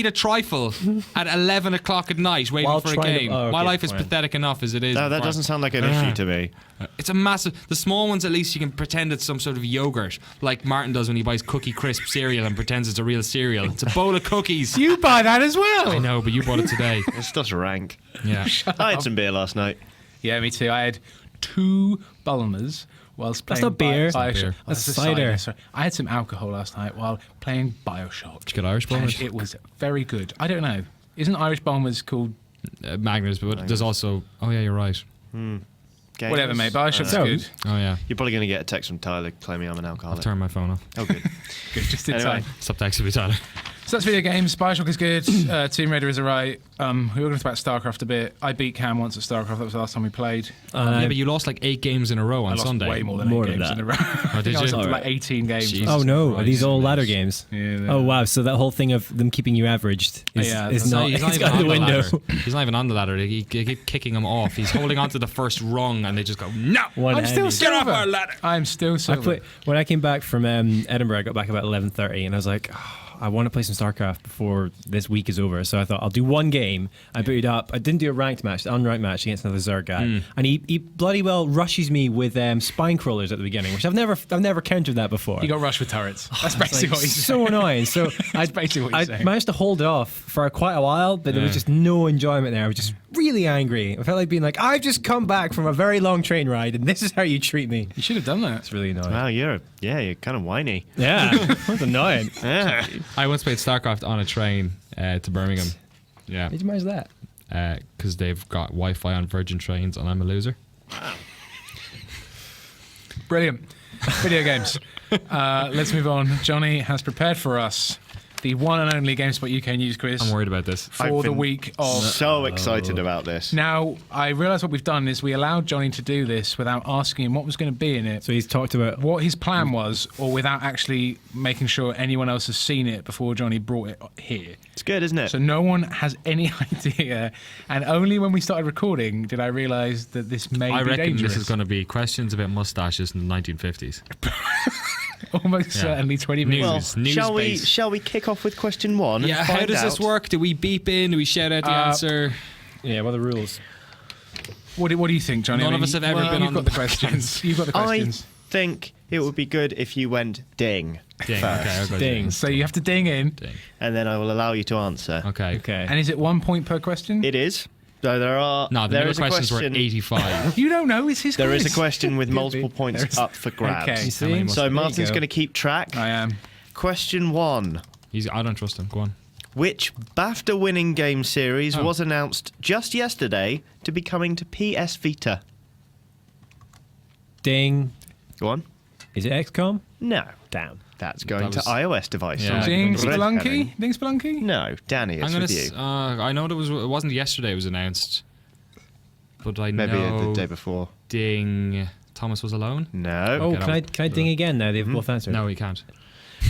a trifle at 11 o'clock at night waiting
While
for a
trying to-
game.
oh, okay,
My life is
fine.
pathetic enough as it is.
No, that doesn't sound like an issue to me.
It's a massive. The small ones, at least you can pretend it's some sort of yogurt, like Martin does when he buys Cookie Crisp cereal and pretends it's a real cereal. It's a bowl of cookies.
You buy that as well.
I know, but you bought it today.
It's just rank.
Yeah.
I had some beer last night.
Yeah, me too. I had 2 Bulmers whilst playing
not beer.
Bioshock.
That's not beer.
Oh, that's
That's
a
cider.
Sorry. I had some alcohol last night while playing Bioshock.
Did you get Irish Bulmers?
And it was very good. I don't know. Isn't Irish Bulmers called
Magnus, but there's also. Oh yeah, you're right.
Games.
whatever, mate? Bioshock's
So-
good.
Oh yeah.
You're probably going to get a text from Tyler claiming I'm an alcoholic.
Turn my phone off.
Oh, good.
Good, just in
Anyway.
time.
Stop texting me, Tyler.
So that's video games. Bioshock is good. Tomb Raider is alright. We were going to talk about Starcraft a bit. I beat Cam once at Starcraft. That was the last time we played.
Yeah, but you lost like 8 games in a row
I
on
lost
Sunday.
way more than
More
8
than
games
that.
in a row. I
did
think I was
you?
up to
Alright.
like 18 games.
Jesus.
Oh no, are
Christ.
these all ladder games?
Yeah,
Oh wow, so that whole thing of them keeping you averaged is,
Yeah,
is
that's
not,
He's
it's
not
out
even
the
on the
window.
ladder. He's not even on the ladder. They keep kicking him off. He's holding on to the first rung, and they just go, no.
I'm still
One-handed.
silver.
off our ladder.
I'm still
I
silver.
when I came back from Edinburgh, I got back about 11:30, and I was like, oh, I want to play some StarCraft before this week is over. So I thought I'll do one game. I booted up. I didn't do a ranked match, an unranked match against another Zerg guy, and he bloody well rushes me with spine crawlers at the beginning, which I've never countered that before.
You got rushed with turrets. That's basically
Like,
what he's
so annoying. So I
basically what he's
I
saying.
managed to hold it off for quite a while, but there was just no enjoyment there. I was just really angry. I felt like being like, I've just come back from a very long train ride, and this is how you treat me.
You should have done that.
It's really annoying.
Wow, you're kind of whiny.
Yeah, that's annoying.
Yeah.
I once played StarCraft on a train to Birmingham. Yeah.
Did you manage that?
Because they've got Wi-Fi on Virgin trains, and I'm a loser.
Brilliant. Video games. Let's move on. Johnny has prepared for us the one and only GameSpot UK news quiz
I'm worried about this.
for
I've
the
been
week of.
So excited about this.
Now, I realise what we've done is we allowed Johnny to do this without asking him what was going to be in it,
So he's talked about.
what his plan was, or without actually making sure anyone else has seen it before Johnny brought it here.
It's good, isn't it?
So no one has any idea, and only when we started recording did I realise that this may
I
be
reckon
dangerous.
this is going to be questions about mustaches in the 1950s.
Almost certainly 20 minutes.
News
shall we kick off with question 1?
Yeah,
and
how
find
does this
out?
work? Do we beep in? Do we shout out the answer?
Yeah, what are the rules?
What do you think, Johnny?
None of us have ever been
you've
on
got
the
the questions. You've got the
I
questions.
think it would be good if you went ding,
Ding.
first,
Okay, I'll go
Ding.
So you have to ding in.
Ding.
and then I will allow you to answer.
Okay.
Okay.
And is it 1 point per question?
It is. So there are.
No, the
there
middle
is a
questions were
question.
85.
You don't know. It's his
There
quiz.
is a question with multiple
be.
points
There's-
up for grabs.
Okay.
You see?
many
So
There you
Martin's
go.
going to keep track.
I am.
Question 1.
I don't trust him. Go on.
Which BAFTA-winning game series
Oh.
was announced just yesterday to be coming to PS Vita?
Ding.
Go on.
Is it XCOM?
No.
Damn.
That's going
That was-
to iOS devices.
Yeah.
Ding
Red
Spelunky?
herring.
Ding Spelunky?
No, Danny, it's
I'm gonna.
with you.
I know it wasn't yesterday. It was announced, but I
Maybe
know.
the day before.
Ding. Thomas was alone.
No.
Oh,
Get
can I ding again now? They've both answered.
No, he can't.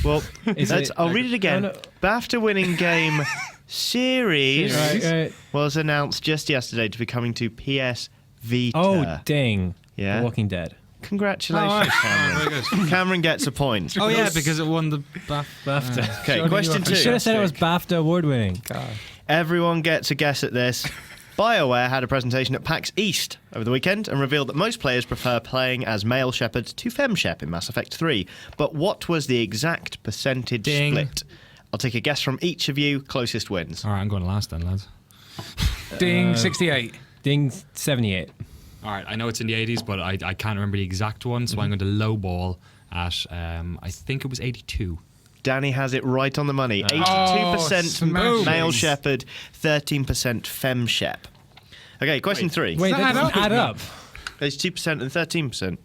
Well,
Is
I'll read it again.
No, no.
BAFTA-winning game series
Right.
was announced just yesterday to be coming to PS Vita.
Oh, ding.
Yeah?
The Walking Dead.
Congratulations, Cameron.
very good.
Cameron gets a point.
Oh yeah, because it won the
BAFTA.
Okay, question 2.
Should have said it was BAFTA award winning. God.
Everyone gets a guess at this. BioWare had a presentation at PAX East over the weekend and revealed that most players prefer playing as male Shepard to fem Shep in Mass Effect 3. But what was the exact percentage split? I'll take a guess from each of you. Closest wins.
All right, I'm going last then, lads.
Ding, 68.
Ding 78.
All right, I know it's in the 80s, but I can't remember the exact one, so I'm going to lowball at, I think it was 82.
Danny has it right on the money. 82%
smashing.
male Shepard, 13% fem Shep. Okay, question 3.
Wait,
Does
that
that
doesn't add up.
82% and 13%.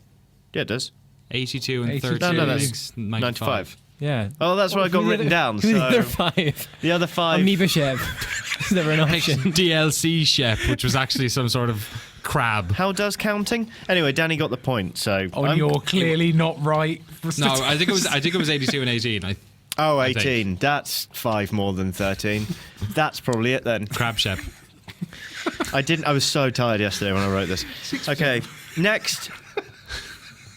Yeah, it does.
82 and
82.
32
No,
is
95.
Yeah.
Oh, that's what I got written down.
Who the other
So
5?
the other 5.
Amoeba Shep. Is never an option.
DLC Shep, which was actually some sort of crab.
How does counting? Anyway, Danny got the point. So
You're clearly not right.
No, I think it was 82 and 18.
Oh,
I
18.
think.
That's 5 more than 13. That's probably it then.
Crab Shep.
I was so tired yesterday when I wrote this. Okay, next.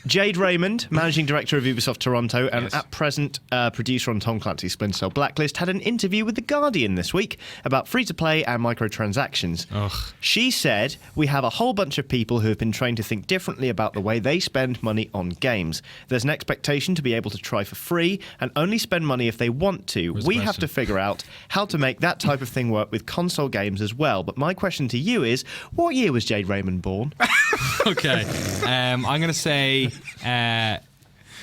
Jade Raymond, Managing Director of Ubisoft Toronto and at present producer on Tom Clancy's Splinter Cell Blacklist, had an interview with The Guardian this week about free-to-play and microtransactions.
Ugh.
She said, "We have a whole bunch of people who have been trained to think differently about the way they spend money on games. There's an expectation to be able to try for free and only spend money if they want to. We have to figure out how to make that type of thing work with console games as well. But my question to you is, what year was Jade Raymond born?"
Okay. I'm going to say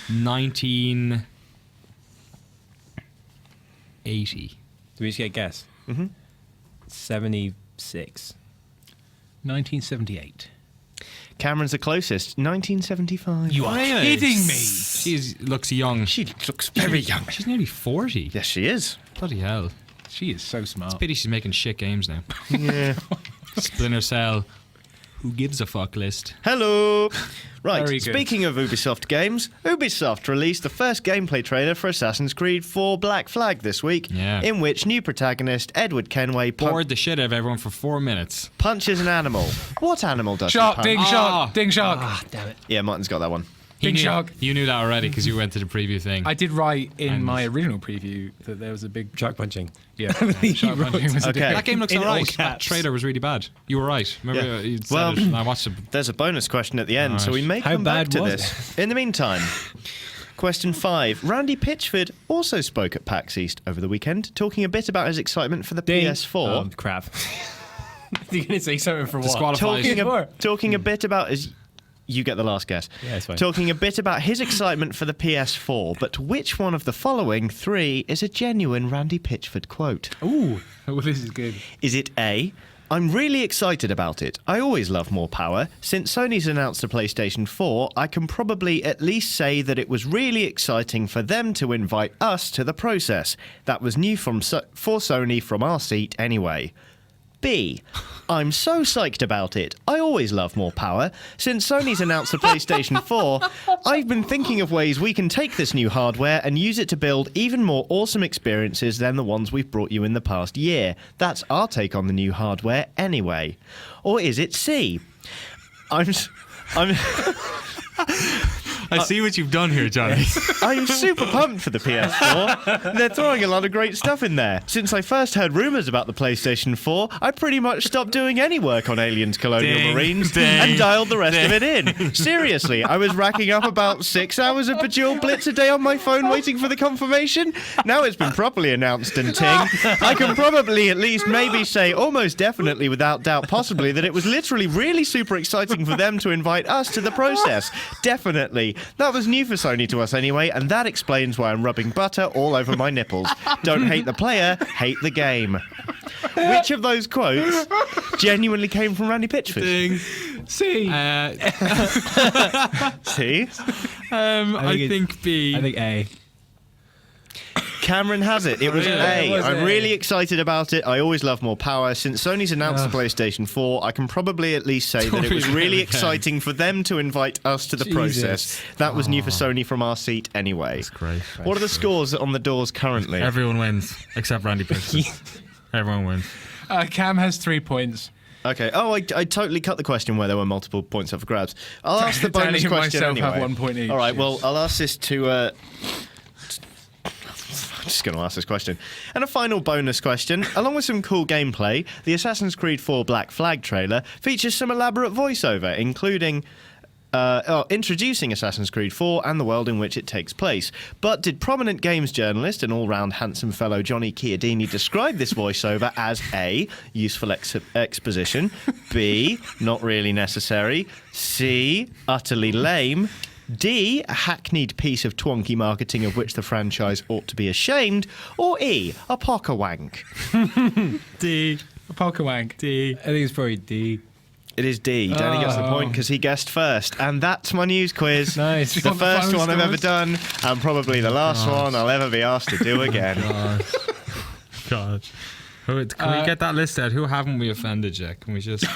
1980.
Do we just get a guess? 76.
1978.
Cameron's the closest, 1975.
You are kidding me.
She looks young.
She looks very young.
She's nearly 40.
Yes, she is.
Bloody hell.
She is so smart.
Pity she's making shit games now.
Yeah.
Splinter Cell. Who gives a fuck list?
Hello. Right,
Very good.
speaking of Ubisoft games, Ubisoft released the first gameplay trailer for Assassin's Creed 4 Black Flag this week, in which new protagonist Edward Kenway
Bored the shit out of everyone for 4 minutes.
punches an animal. What animal does
Shark,
he punch?
ding, shark, ding, shark.
Ah, damn it.
Yeah, Martin's got that one.
Big shark.
You knew that already because you went to the preview thing.
I did write in
And-
my original preview that there was a big
Shark punching.
Yeah, shark punching was a
Okay.
That game looks
In all
alright. That
caps.
trailer was really bad. You were right. Remember
Yeah.
you said
Well,
it. I watched it.
There's a bonus question at the end, so we may
How
come back
bad
to
was
this. In the meantime, question 5. Randy Pitchford also spoke at PAX East over the weekend, talking a bit about his excitement for the PS4.
Oh, crap. You're going to say something for what?
Disqualified.
Talking a bit about his... You get the last guess.
Yeah, it's fine.
Talking a bit about his excitement for the PS4, but which one of the following 3 is a genuine Randy Pitchford quote?
Ooh, well, this is good.
Is it A, "I'm really excited about it. I always love more power. Since Sony's announced the PlayStation 4, I can probably at least say that it was really exciting for them to invite us to the process. That was new for Sony from our seat anyway." B, "I'm so psyched about it. I always love more power. Since Sony's announced the PlayStation 4, I've been thinking of ways we can take this new hardware and use it to build even more awesome experiences than the ones we've brought you in the past year. That's our take on the new hardware anyway." Or is it C, I'm
I see what you've done here, Johnny.
I'm super pumped for the PS4. They're throwing a lot of great stuff in there. Since I first heard rumours about the PlayStation 4, I pretty much stopped doing any work on Aliens Colonial
Ding,
Marines
ding,
and dialed the rest of it in. Seriously, I was racking up about 6 hours of Bejeweled Blitz a day on my phone waiting for the confirmation. Now it's been properly announced and ting. I can probably at least maybe say almost definitely without doubt possibly that it was literally really super exciting for them to invite us to the process. Definitely. That was new for Sony to us anyway, and that explains why I'm rubbing butter all over my nipples. Don't hate the player, hate the game. Which of those quotes genuinely came from Randy Pitchford?
Ding.
C.
See?
I think B.
I think A.
Cameron has it. It was A. I'm really excited about it. I always love more power. Since Sony's announced the PlayStation 4, I can probably at least say that it was really exciting for them to invite us to the process. That was new for Sony from our seat anyway.
That's great.
What are the scores on the doors currently?
Everyone wins except Randy Pitchford. Everyone wins.
Cam has 3 points.
Okay. Oh, I totally cut the question where there were multiple points up for grabs. I'll ask the bonus
Danny and
question
myself
anyway.
have 1 point each.
All right. Well,
yes.
I'll ask this to. I'm just going to ask this question. And a final bonus question. Along with some cool gameplay, the Assassin's Creed 4 Black Flag trailer features some elaborate voiceover, including introducing Assassin's Creed 4 and the world in which it takes place. But did prominent games journalist and all-round handsome fellow Johnny Chiodini describe this voiceover as A, useful exposition, B, not really necessary, C, utterly lame, D, a hackneyed piece of twonky marketing of which the franchise ought to be ashamed, or E, a poker wank?
D.
A poker wank.
D. I think it's probably D.
It is D. Danny gets the point because he guessed first. And that's my news quiz.
Nice.
The first one I've ever done, and probably the last one I'll ever be asked to do again.
God. Can we get that list out? Who haven't we offended yet? Can we just...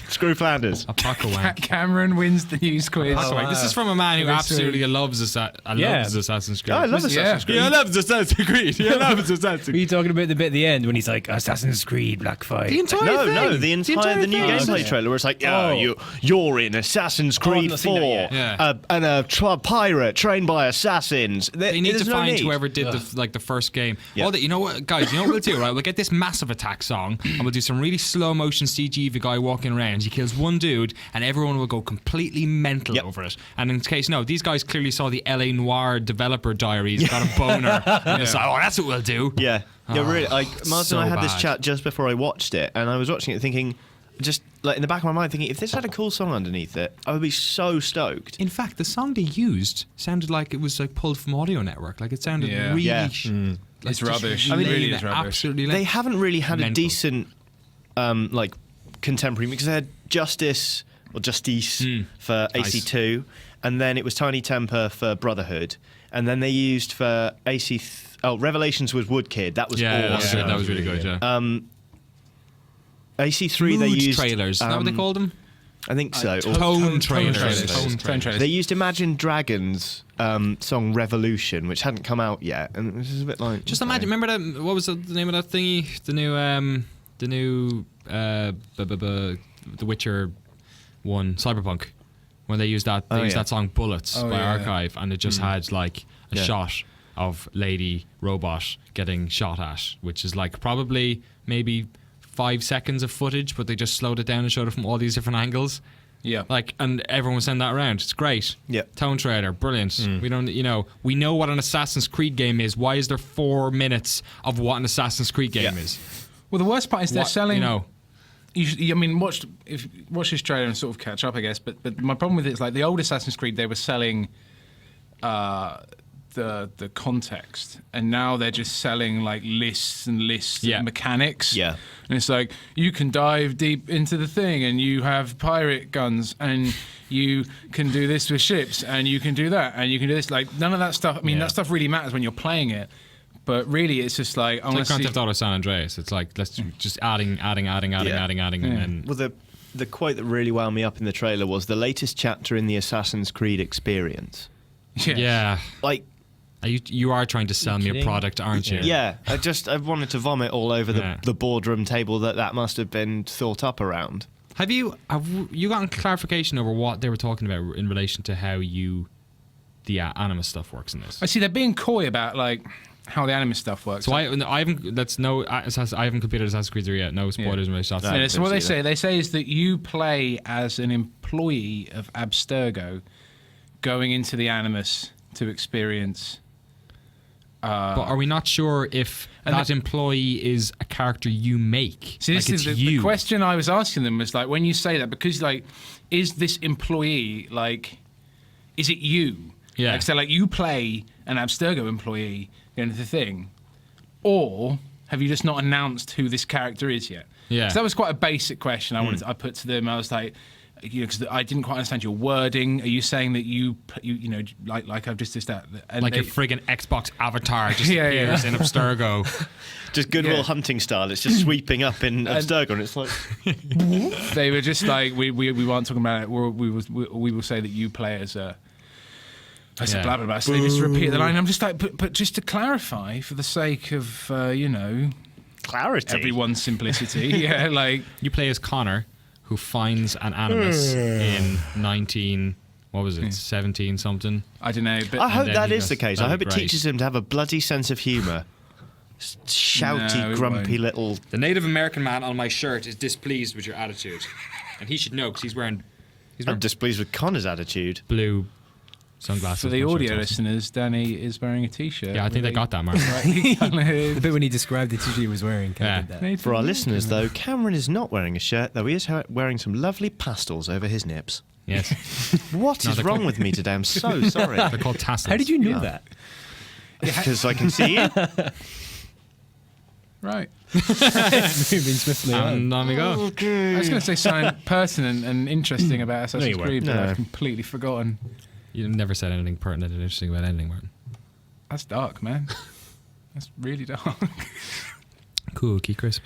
Screw Flanders.
A poker wank.
Cameron wins the news quiz.
Poker wank. This is from a man who absolutely loves Assassin's Creed.
I love Assassin's Creed.
I love Assassin's Creed. I love Assassin's Creed. Are you talking about the bit at the end when he's like, Assassin's Creed, Black Flag?
The new gameplay trailer where it's like, you're in Assassin's Creed 4, and a pirate trained by assassins.
They need to find whoever did the first game.
Yeah.
You know what, guys? You know what we'll do, right? We'll get this massive attack song, and we'll do some really slow motion CG of a guy walking around. He kills one dude, and everyone will go completely mental over it. And in case these guys clearly saw the LA Noire developer diaries, got a boner, and it's like, that's what we'll do.
Yeah, really. Martin
so
and I had this
bad.
chat just before I watched it, and I was watching it thinking, just like in the back of my mind, thinking if this had a cool song underneath it, I would be so stoked.
In fact, the song they used sounded like it was like pulled from Audio Network. Like it sounded really.
Yeah.
It's rubbish.
I mean,
really is rubbish.
Absolutely.
They haven't really had a
mental.
decent, contemporary, because they had Justice for AC2, and then it was Tiny Temper for Brotherhood, and then they used for Revelations was Woodkid. That was awesome.
that was really good. Yeah.
AC3 they used
trailers. Is that what they called them?
I think so.
Tone trailers.
Tone trailers.
They used Imagine Dragons song Revolution, which hadn't come out yet, and this is a bit like.
Just imagine. Remember that? What was the name of that thingy? The new The Witcher one, Cyberpunk, when they used that. They used that song Bullets by Archive, and it just had like a shot of Lady Robot getting shot at, which is like probably maybe 5 seconds of footage, but they just slowed it down and showed it from all these different angles.
Yeah.
And everyone was sending that around. It's great.
Yeah.
Tone trailer, brilliant. We don't, we know what an Assassin's Creed game is. Why is there 4 minutes of what an Assassin's Creed game is?
Well, the worst part is they're selling. Watch this trailer and sort of catch up, I guess. But my problem with it is like the old Assassin's Creed, they were selling the context, and now they're just selling like lists and lists of mechanics.
Yeah.
And it's like you can dive deep into the thing, and you have pirate guns, and you can do this with ships, and you can do that, and you can do this. Like none of that stuff. I mean, that stuff really matters when you're playing it. But really, it's just like
It's like Grand Theft Auto San Andreas. It's like let's just adding, and then.
Well, the quote that really wound me up in the trailer was the latest chapter in the Assassin's Creed experience.
Yeah.
Like.
You are trying to sell me a product, aren't you?
Yeah, I wanted to vomit all over the boardroom table that must have been thought up around.
Have you gotten clarification over what they were talking about in relation to how the Animus stuff works in this?
I see they're being coy about like how the Animus stuff works.
So I haven't completed Assassin's Creed 3 yet. No spoilers in relation to that.
Yeah, so what they say is that you play as an employee of Abstergo going into the Animus to experience.
But are we not sure if that employee is a character you make?
See, this is the question I was asking them was like, when you say that, because like, is this employee like, is it you?
Yeah.
Like, so like you play an Abstergo employee into the thing, or have you just not announced who this character is yet?
Yeah.
So that was quite a basic question I put to them. I was like, because I didn't quite understand your wording. Are you saying that you like I've just that? And
like a friggin' Xbox avatar just appears in Abstergo.
Just Goodwill Hunting style. It's just sweeping up in Abstergo, and it's like
they were just like we weren't talking about it. We will say that you play as a. I said blah blah blah. So they just repeat the line. I'm just like, but just to clarify, for the sake of
clarity.
everyone's simplicity. Yeah, like
You play as Connor, who finds an animus in 19. What was it? 17 something.
I don't know, but
I hope
then
that
he
is the
goes,
case. I
"That'd
hope
be
it
great."
teaches him to have a bloody sense of humour. Shouty,
No, it
grumpy
won't.
little.
The Native American man on my shirt is displeased with your attitude, and he should know because he's wearing
I'm displeased with Connor's attitude.
blue sunglasses.
for the
My shirt's
audio
awesome.
listeners, Danny is wearing a t-shirt.
Yeah, I think they got that, Mark.
The bit when he described the t-shirt he was wearing.
Yeah.
That.
For our listeners, though, Cameron is not wearing a shirt, though he is wearing some lovely pastels over his nips.
Yes,
What is
they're
wrong
called-
with me today? I'm so sorry.
they're called tassels.
How did you know that?
Because I can see you.
Right.
Moving swiftly on.
And on we go.
I was going to say something pertinent and interesting about Assassin's
you
Creed, but
No.
I've completely forgotten.
You've never said anything pertinent and interesting about anything, Martin.
That's dark, man. That's really dark.
Cool, Key Crisp.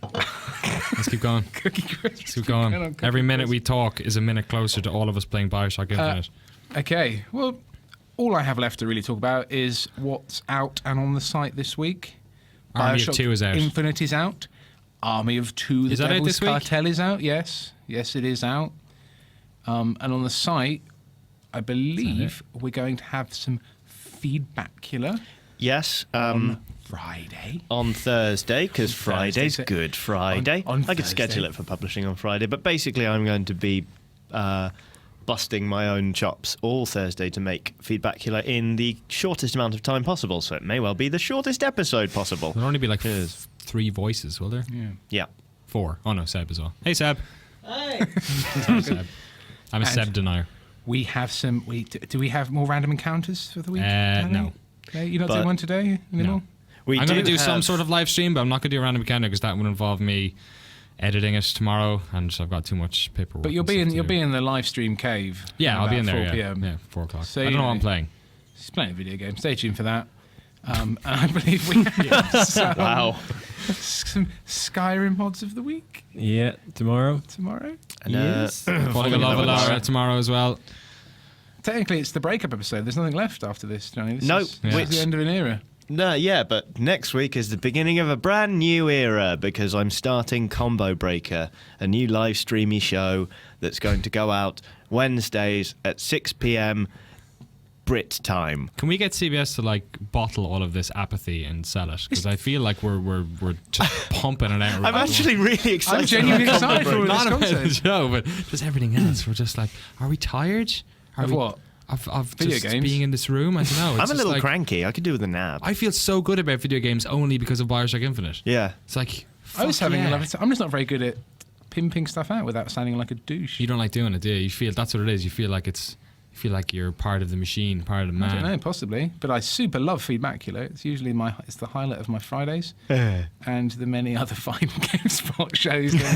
Let's keep going.
Cookie crisp.
Let's keep going. Every minute we talk is a minute closer to all of us playing Bioshock Infinite.
Okay, well, all I have left to really talk about is what's out and on the site this week.
Army of Two is out.
Infinite is out. Army of Two, The
Is that out
Devil's
this week?
Cartel is out. Yes, yes, it is out. And on the site, I believe we're going to have some feedbacula
Yes.
Friday.
On Thursday, because Friday's
Thursday.
Good Friday.
On
I could schedule
Thursday.
it for publishing on Friday, but basically I'm going to be busting my own chops all Thursday to make Feedbackula in the shortest amount of time possible, so it may well be the shortest episode possible.
There'll only be like
Cheers.
3 voices, will there?
Yeah.
Yeah.
4. Oh no, Seb as well. Hey Seb.
Hey.
Sorry, Seb. I'm a
And-
Seb denier.
We have some. Do we have more random encounters for the week? Danny?
No.
No, you're not
But-
doing one today anymore?
We
I'm going to do some
have-
sort of live stream, but I'm not going to do a random encounter because that would involve me editing it tomorrow, and I've got too much paperwork.
But you'll
and
be
stuff
in
to
you'll
do.
be in the live stream cave.
Yeah, I'll be in
about
there.
4
Yeah,
p.m.
yeah, 4 o'clock.
So,
I don't
you
know what I'm
know.
playing.
He's playing a video game. Stay tuned for that. And I believe we have some,
Wow.
some Skyrim mods of the week
Yeah, tomorrow.
tomorrow.
And,
Yes.
Falling in love with Lara tomorrow as well.
Technically, it's the breakup episode. There's nothing left after this, Johnny. This
No,
is,
Yeah.
this is the end of an era.
No, yeah, but next week is the beginning of a brand new era because I'm starting Combo Breaker, a new live streamy show that's going to go out Wednesdays at 6 p.m. Brit time.
Can we get CBS to like bottle all of this apathy and sell it? Because I feel like we're just pumping it out.
I'm actually really excited.
I'm genuinely
about
excited
Combo
for
not
this
about the
concept.
show, but just everything else. We're just like, are we tired? Are
Of
we,
what?
Of
Video
just
games?
being in this room? I don't know. It's
I'm a
just
little
like,
cranky. I could do with a nap.
I feel so good about video games only because of Bioshock Infinite.
Yeah.
It's like,
I was
fuck
having
yeah.
a lovely time. I'm just not very good at pimping stuff out without sounding like a douche.
You don't like doing it, do you? You feel that's what it is. You feel like you're part of the machine, part of the
I
man.
don't know, possibly, but I super love Feedbackula. It's usually it's the highlight of my Fridays, and the many other fine GameSpot shows that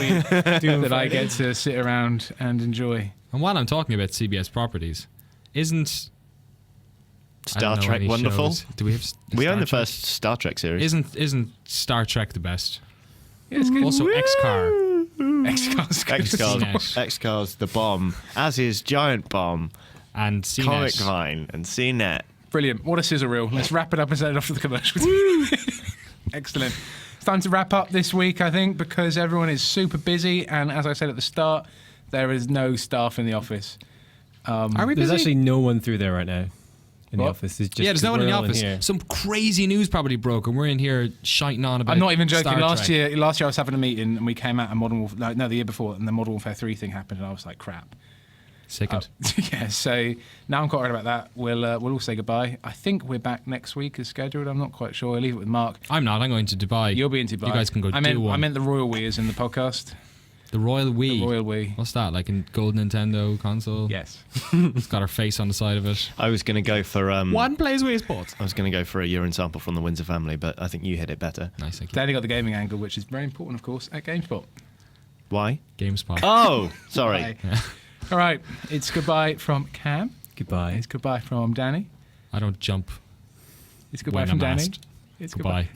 we that I get to sit around and enjoy.
And while I'm talking about CBS properties, isn't I
Star
don't know
Trek
any
wonderful.
shows. Do we have?
We
Star
own the
Trek?
first Star Trek series.
Isn't Star Trek the best?
Yeah, it's good.
Also, X-Car.
X-Cars.
X-Cars, the bomb, as is Giant Bomb,
and CNET.
Comic Vine, and CNET.
Brilliant. What a scissor reel. Let's wrap it up and send it off to the commercials. Excellent. It's time to wrap up this week, I think, because everyone is super busy, and as I said at the start, there is no staff in the office.
Are we
There's
busy?
actually no one through there right now in the
What?
office. It's just
Yeah, there's no one in the
we're all
office.
here.
Some crazy news probably broke, and we're in here shiting on about.
I'm not even joking.
Star
Last
Trek.
year I was having a meeting, and we came out and Modern Warfare. No, the year before, and the Modern Warfare 3 thing happened, and I was like, crap.
Sickened.
Yeah, so now I'm quite worried about that. We'll all say goodbye. I think we're back next week as scheduled. I'm not quite sure. I'll leave it with Mark.
I'm not. I'm going to Dubai.
You'll be in Dubai.
You guys can go
I
do
meant,
one.
I meant the Royal We is in the podcast.
the Royal Wii.
The Royal We.
What's that? Like a gold Nintendo console?
Yes.
It's got her face on the side of it.
I was going to go for
One plays Wii Sports.
I was going to go for a urine sample from the Windsor family, but I think you hit it better.
Nice, thank you.
Danny got the gaming angle, which is very important, of course, at GameSpot.
Why?
GameSpot.
Oh, sorry.
Bye. All right, it's goodbye from Cam.
Goodbye.
It's goodbye from Danny.
I don't jump.
It's goodbye
when
from
I'm
Danny.
asked.
It's
Goodbye.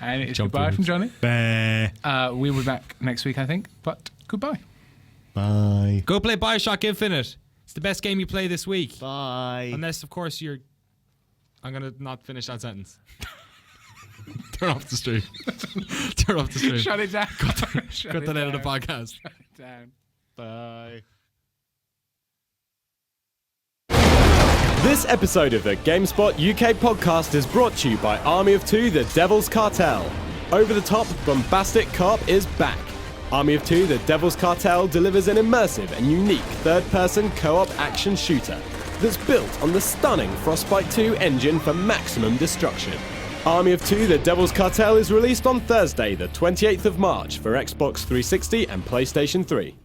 And it's
Jump
goodbye
in.
from Johnny.
Bye.
We'll be back next week, I think, but goodbye.
Bye.
Go play Bioshock Infinite. It's the best game you play this week.
Bye.
Unless, of course, you're. I'm going to not finish that sentence. Turn off the stream. Turn off the stream.
Shut it down.
Cut that out of the podcast.
Shut it down.
Bye.
This episode of the GameSpot UK podcast is brought to you by Army of Two, the Devil's Cartel. Over-the-top, bombastic co-op is back. Army of Two, the Devil's Cartel delivers an immersive and unique third-person co-op action shooter that's built on the stunning Frostbite 2 engine for maximum destruction. Army of Two, the Devil's Cartel is released on Thursday, the 28th of March for Xbox 360 and PlayStation 3.